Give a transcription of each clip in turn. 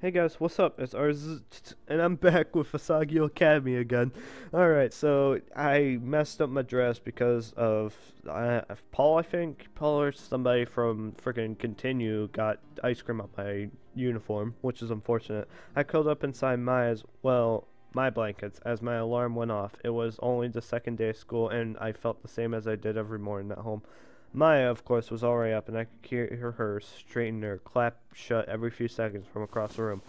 Hey guys, what's up? It's ours, and I'm back with Asagao Academy again. Alright, so I messed up my dress because of Paul, I think. Paul or somebody from freaking Continue got ice cream on my uniform, which is unfortunate. I curled up inside my blankets as my alarm went off. It was only the second day of school, and I felt the same as I did every morning at home. Maya, of course, was already up, and I could hear her straighten her clap shut every few seconds from across the room.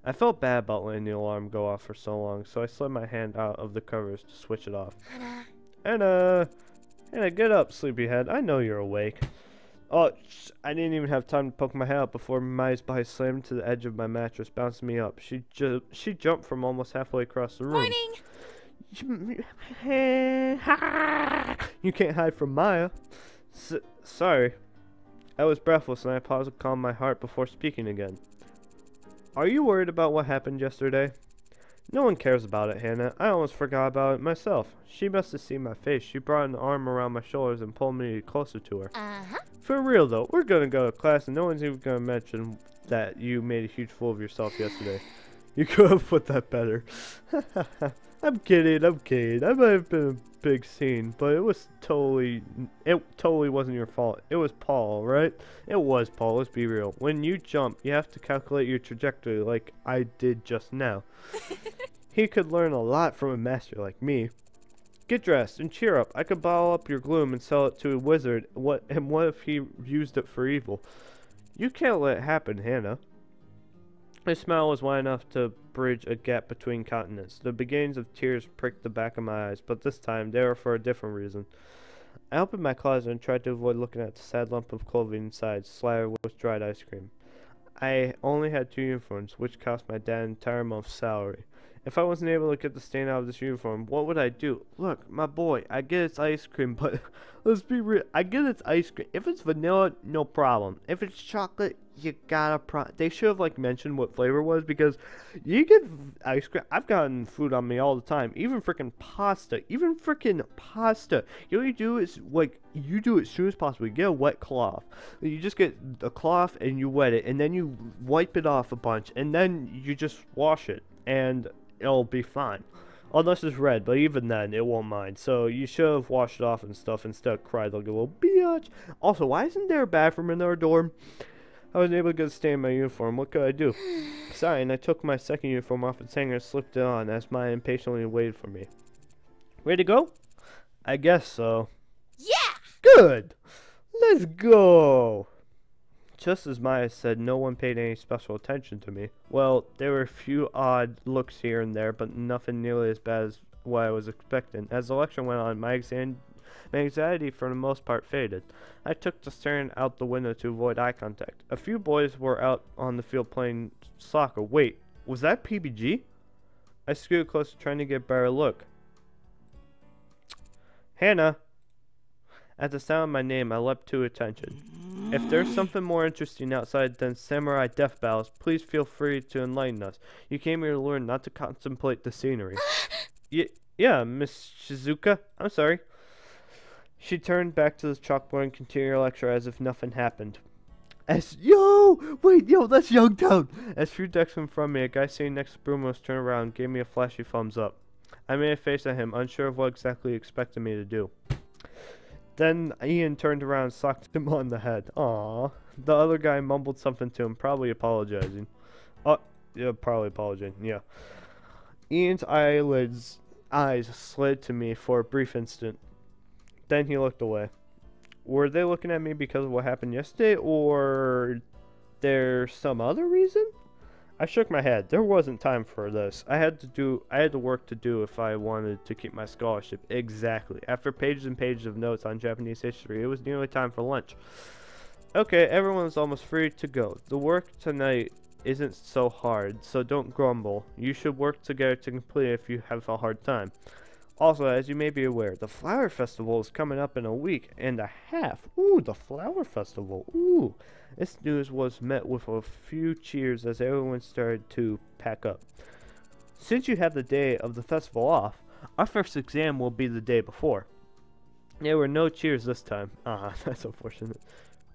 I felt bad about letting the alarm go off for so long, so I slid my hand out of the covers to switch it off. Anna! Anna, get up, sleepyhead. I know you're awake. Oh, I didn't even have time to poke my head out before Maya's body slammed to the edge of my mattress, bouncing me up. She jumped from almost halfway across the room. Morning! You can't hide from Maya. Sorry. I was breathless, and I paused to calm my heart before speaking again. Are you worried about what happened yesterday? No one cares about it, Hannah. I almost forgot about it myself. She must have seen my face. She brought an arm around my shoulders and pulled me closer to her. Uh-huh. For real, though, we're gonna go to class, and no one's even gonna mention that you made a huge fool of yourself yesterday. You could have put that better. I'm kidding. I might have been a big scene, but it totally wasn't your fault. It was Paul, right? It was Paul, let's be real. When you jump, you have to calculate your trajectory like I did just now. He could learn a lot from a master like me. Get dressed and cheer up. I could bottle up your gloom and sell it to a wizard. What if he used it for evil? You can't let it happen, Hannah. My smile was wide enough to bridge a gap between continents. The beginnings of tears pricked the back of my eyes, but this time they were for a different reason. I opened my closet and tried to avoid looking at the sad lump of clothing inside, slathered with dried ice cream. I only had 2 uniforms, which cost my dad an entire month's salary. If I wasn't able to get the stain out of this uniform, what would I do? Look, my boy, I get it's ice cream, but let's be real. I get it's ice cream. If it's vanilla, no problem. If it's chocolate, you gotta they should have mentioned what flavor it was, because you get ice cream. I've gotten food on me all the time, even freaking pasta. You do is you do it as soon as possible. You get a wet cloth. You just get a cloth and you wet it, and then you wipe it off a bunch, and then you just wash it, and it'll be fine. Unless it's red, but even then, it won't mind. So you should have washed it off and stuff instead of cried like a little biatch. Also, why isn't there a bathroom in our dorm? I wasn't able to get a stain in my uniform. What could I do? Sighing, I took my second uniform off its hanger and slipped it on as Maya impatiently waited for me. Ready to go? I guess so. Yeah! Good! Let's go! Just as Maya said, no one paid any special attention to me. Well, there were a few odd looks here and there, but nothing nearly as bad as what I was expecting. As the lecture went on, my anxiety for the most part faded. I took to staring out the window to avoid eye contact. A few boys were out on the field playing soccer. Wait, was that PBG? I scooted closer, trying to get a better look. Hannah! At the sound of my name, I leapt to attention. If there's something more interesting outside than samurai death battles, please feel free to enlighten us. You came here to learn, not to contemplate the scenery. Yeah, Miss Shizuka. I'm sorry. She turned back to the chalkboard and continued her lecture as if nothing happened. That's Youngtown! As few decks in front of me, a guy sitting next to Brumo's turned around and gave me a flashy thumbs up. I made a face at him, unsure of what exactly he expected me to do. Then Ian turned around and socked him on the head. Aww. The other guy mumbled something to him, probably apologizing. Oh, yeah, probably apologizing, yeah. Ian's eyes slid to me for a brief instant. Then he looked away. Were they looking at me because of what happened yesterday, or there's some other reason? I shook my head. There wasn't time for this. I had work to do if I wanted to keep my scholarship. Exactly. After pages and pages of notes on Japanese history, it was nearly time for lunch. Okay, everyone's almost free to go. The work tonight isn't so hard, so don't grumble. You should work together to complete it if you have a hard time. Also, as you may be aware, the Flower Festival is coming up in a week and a half. Ooh, the Flower Festival. Ooh. This news was met with a few cheers as everyone started to pack up. Since you have the day of the festival off, our first exam will be the day before. There were no cheers this time. Ah, that's unfortunate.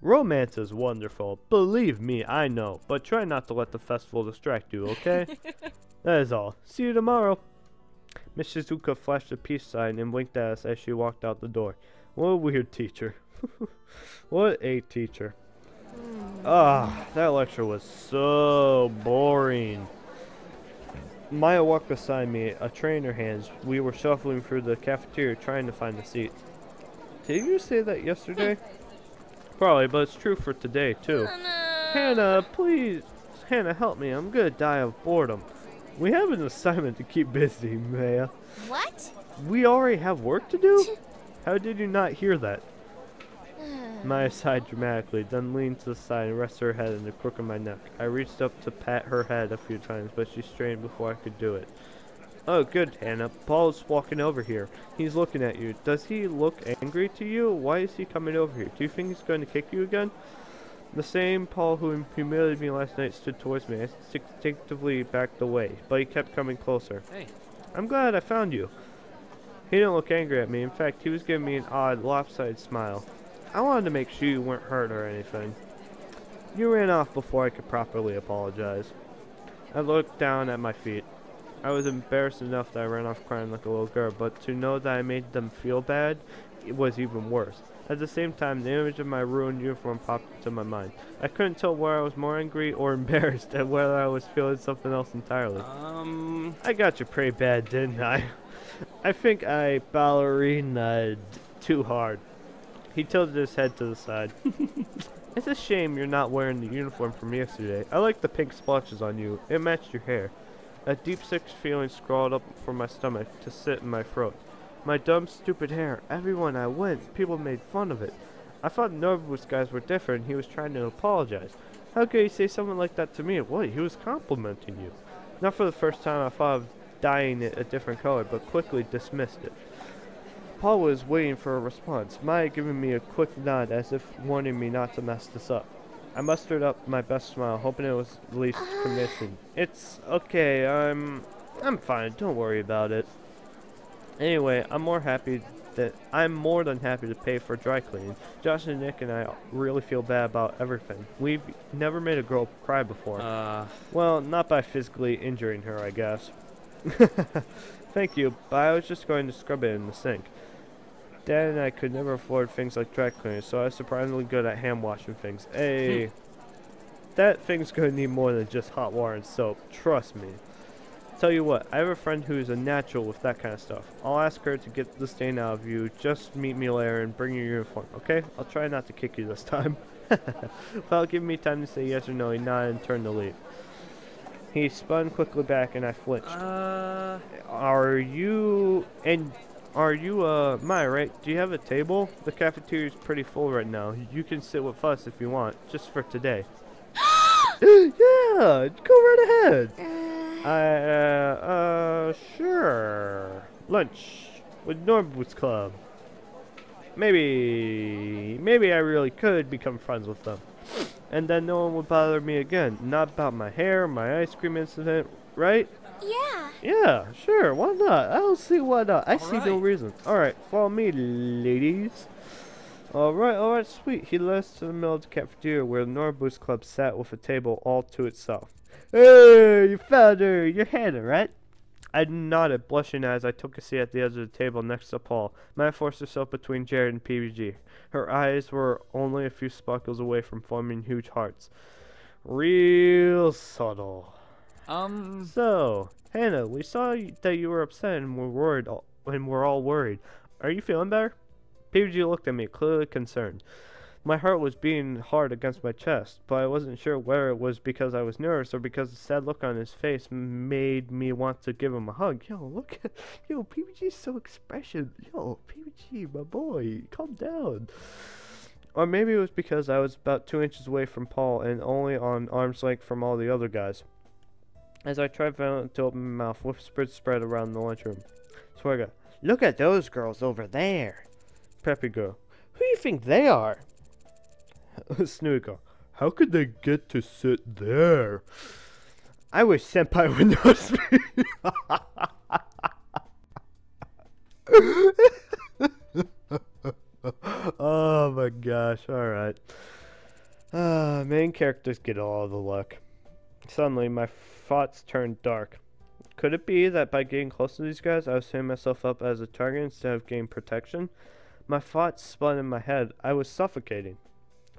Romance is wonderful. Believe me, I know. But try not to let the festival distract you, okay? That is all. See you tomorrow. Miss Shizuka flashed a peace sign and winked at us as she walked out the door. What a weird teacher. What a teacher. Ah, that lecture was so boring. Maya walked beside me, a tray in her hands. We were shuffling through the cafeteria trying to find a seat. Did you say that yesterday? Probably, but it's true for today, too. Hannah, please. Hannah, help me. I'm gonna die of boredom. We have an assignment to keep busy, Maya. What? We already have work to do? How did you not hear that? Maya sighed dramatically, then leaned to the side and rested her head in the crook of my neck. I reached up to pat her head a few times, but she strained before I could do it. Oh, good, Hannah. Paul's walking over here. He's looking at you. Does he look angry to you? Why is he coming over here? Do you think he's going to kick you again? The same Paul who humiliated me last night stood towards me. I instinctively backed away, but he kept coming closer. Hey. I'm glad I found you. He didn't look angry at me. In fact, he was giving me an odd, lopsided smile. I wanted to make sure you weren't hurt or anything. You ran off before I could properly apologize. I looked down at my feet. I was embarrassed enough that I ran off crying like a little girl, but to know that I made them feel bad, it was even worse. At the same time, the image of my ruined uniform popped into my mind. I couldn't tell whether I was more angry or embarrassed, and whether I was feeling something else entirely. I got you pretty bad, didn't I? I think I ballerinaed too hard. He tilted his head to the side. It's a shame you're not wearing the uniform from yesterday. I like the pink splotches on you. It matched your hair. A deep sick feeling crawled up from my stomach to sit in my throat. My dumb, stupid hair. Everywhere I went, people made fun of it. I thought Nobu's guys were different. He was trying to apologize. How could he say something like that to me? What? He was complimenting you. Not for the first time I thought of dyeing it a different color, but quickly dismissed it. Paul was waiting for a response, Maya giving me a quick nod as if warning me not to mess this up. I mustered up my best smile, hoping it was at least convincing. It's okay, I'm fine, don't worry about it. Anyway, I'm more than happy to pay for dry cleaning. Josh and Nick and I really feel bad about everything. We've never made a girl cry before. Well, not by physically injuring her, I guess. Thank you, but I was just going to scrub it in the sink. Dad and I could never afford things like dry cleaners, so I was surprisingly good at hand washing things. Hey, that thing's gonna need more than just hot water and soap, trust me. Tell you what, I have a friend who's a natural with that kind of stuff. I'll ask her to get the stain out of you. Just meet me later and bring your uniform, okay? I'll try not to kick you this time. Without giving me time to say yes or no, he nodded and turned to leave. He spun quickly back and I flinched. Are you Maya, right? Do you have a table? The cafeteria's pretty full right now. You can sit with us if you want, just for today. Yeah, go right ahead. Sure. Lunch with Norbu's club. Maybe I really could become friends with them. And then no one would bother me again. Not about my hair, my ice cream incident, right? Yeah. Yeah, sure, why not? I don't see why not. I see no reason. Alright, follow me, ladies. Alright, sweet. He led us to the middle of the cafeteria where the Norbu's club sat with a table all to itself. Hey, you found her. You're Hannah, right? I nodded, blushing as I took a seat at the edge of the table next to Paul. Maya forced herself between Jared and PBG. Her eyes were only a few sparkles away from forming huge hearts. Real subtle. So, Hannah, we saw that you were upset and we're all worried. Are you feeling better? PBG looked at me, clearly concerned. My heart was beating hard against my chest, but I wasn't sure whether it was because I was nervous or because the sad look on his face made me want to give him a hug. Yo, PBG's so expressive. Yo, PBG, my boy, calm down. Or maybe it was because I was about 2 inches away from Paul and only on arm's length from all the other guys. As I tried violently to open my mouth, whispers spread around the lunchroom. Swear to God, look at those girls over there. Preppy girl, who do you think they are? Snooty girl, how could they get to sit there? I wish Senpai would notice me. Oh my gosh, alright. Main characters get all the luck. Suddenly, my thoughts turned dark. Could it be that by getting close to these guys, I was setting myself up as a target instead of getting protection? My thoughts spun in my head. I was suffocating.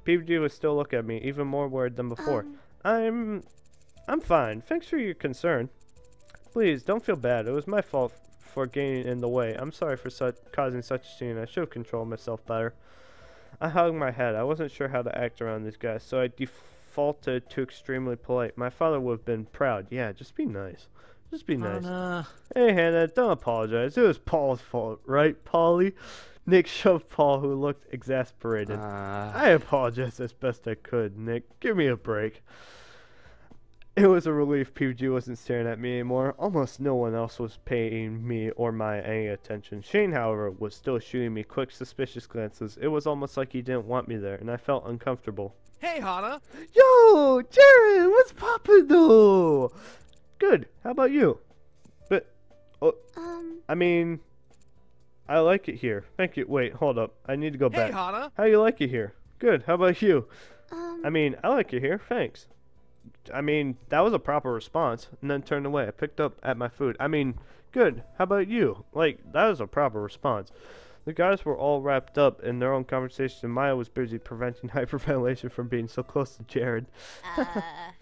PvG was still looking at me, even more worried than before. I'm fine. Thanks for your concern. Please, don't feel bad. It was my fault for getting in the way. I'm sorry for causing such a scene. I should have controlled myself better. I hung my head. I wasn't sure how to act around these guys, so I defaulted to extremely polite. My father would have been proud. Yeah, just be nice. Just be nice. Hey, Hannah, don't apologize. It was Paul's fault, right, Polly? Nick shoved Paul, who looked exasperated. I apologize as best I could, Nick. Give me a break. It was a relief PG wasn't staring at me anymore. Almost no one else was paying me or my any attention. Shane, however, was still shooting me quick, suspicious glances. It was almost like he didn't want me there, and I felt uncomfortable. Hey, Hana! Yo, Jared, what's poppin' though? Good. How about you? But, I mean, I like it here. Thank you. Wait, hold up. I need to go back. Hey, Hana! How you like it here? Good. How about you? I mean, I like it here. Thanks. I mean, that was a proper response, and then turned away. I picked up at my food. I mean, good. How about you? Like, that was a proper response. The guys were all wrapped up in their own conversation, and Maya was busy preventing hyperventilation from being so close to Jared.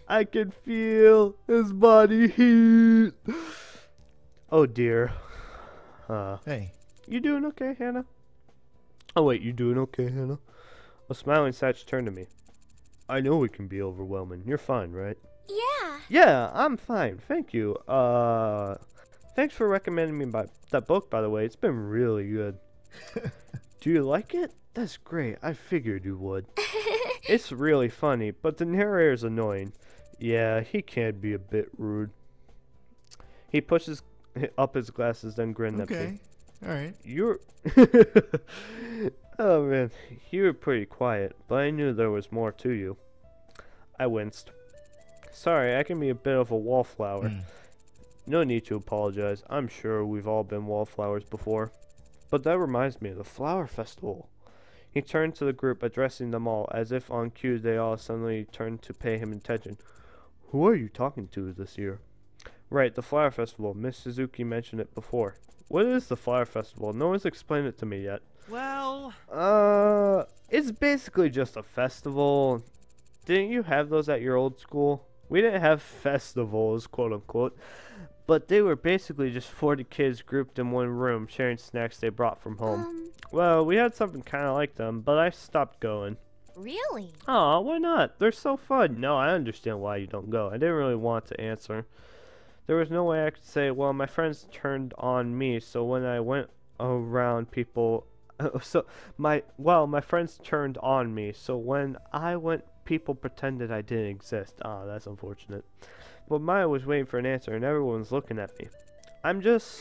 I can feel his body heat. Oh, dear. Hey. You doing okay, Hannah? Oh, wait, you doing okay, Hannah? A smiling Satch turned to me. I know it can be overwhelming. You're fine, right? Yeah. Yeah, I'm fine. Thank you. Thanks for recommending me that book, by the way. It's been really good. Do you like it? That's great. I figured you would. It's really funny, but the narrator's annoying. Yeah, he can be a bit rude. He pushes up his glasses, then grinned at me. Okay. All right. You're... Oh, man. You were pretty quiet, but I knew there was more to you. I winced. Sorry, I can be a bit of a wallflower. No need to apologize. I'm sure we've all been wallflowers before. But that reminds me of the flower festival. He turned to the group, addressing them all, as if on cue they all suddenly turned to pay him attention. Who are you talking to this year? Right, the flower festival. Miss Suzuki mentioned it before. What is the flower festival? No one's explained it to me yet. Well... It's basically just a festival. Didn't you have those at your old school? We didn't have festivals, quote unquote. But they were basically just 40 kids grouped in one room, sharing snacks they brought from home. Well, we had something kind of like them, but I stopped going. Really? Aw, why not? They're so fun. No, I understand why you don't go. I didn't really want to answer. There was no way I could say, well, my friends turned on me, so when I went around people... my friends turned on me, so when I went, people pretended I didn't exist. Ah, that's unfortunate. But Maya was waiting for an answer, and everyone was looking at me. I'm just...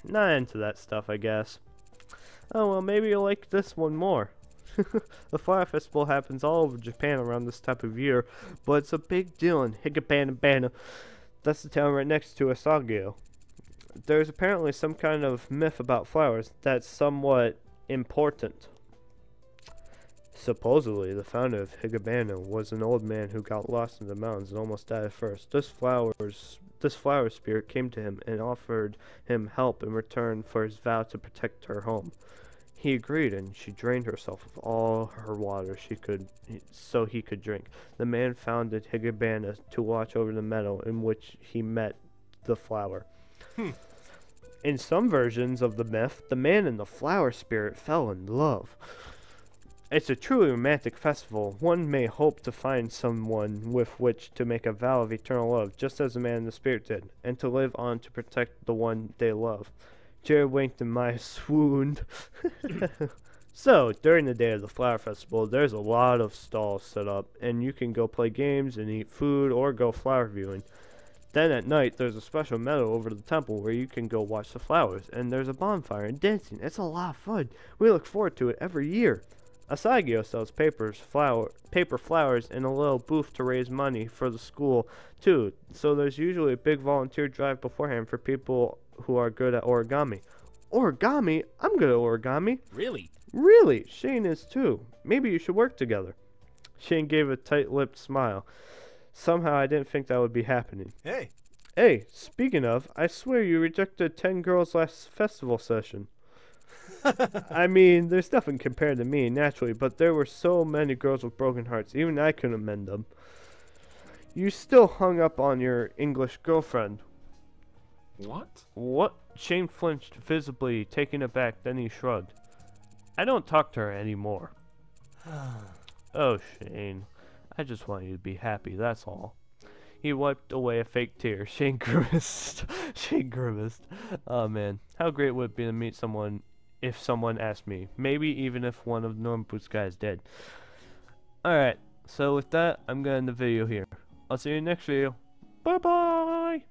not into that stuff, I guess. Oh, well, maybe you'll like this one more. The Flower Festival happens all over Japan around this type of year, but it's a big deal in Higabanabana. That's the town right next to Asagao. There's apparently some kind of myth about flowers that's somewhat important. Supposedly, the founder of Higabana was an old man who got lost in the mountains and almost died at first. This flower spirit came to him and offered him help in return for his vow to protect her home. He agreed, and she drained herself of all her water so he could drink. The man founded Higabana to watch over the meadow in which he met the flower. In some versions of the myth, the man and the flower spirit fell in love. It's a truly romantic festival. One may hope to find someone with which to make a vow of eternal love, just as the man and the spirit did, and to live on to protect the one they love. Jared winked and Maya swooned. So, during the day of the flower festival, there's a lot of stalls set up, and you can go play games and eat food or go flower viewing. Then at night, there's a special meadow over the temple where you can go watch the flowers, and there's a bonfire and dancing. It's a lot of fun. We look forward to it every year. Asagao sells paper flowers in a little booth to raise money for the school, too, so there's usually a big volunteer drive beforehand for people who are good at origami. Origami? I'm good at origami. Really? Really? Shane is too. Maybe you should work together. Shane gave a tight-lipped smile. Somehow I didn't think that would be happening. Hey. Hey, speaking of, I swear you rejected 10 girls last festival session. I mean, there's nothing compared to me, naturally, but there were so many girls with broken hearts, even I couldn't mend them. You still hung up on your English girlfriend. What? What? Shane flinched, visibly taken aback, then he shrugged. I don't talk to her anymore. Oh, Shane. I just want you to be happy, that's all. He wiped away a fake tear. Shane grimaced. Shane grimaced. Oh, man. How great would it be to meet someone if someone asked me? Maybe even if one of Normboo's guys did. Alright, so with that, I'm going to end the video here. I'll see you in the next video. Bye-bye!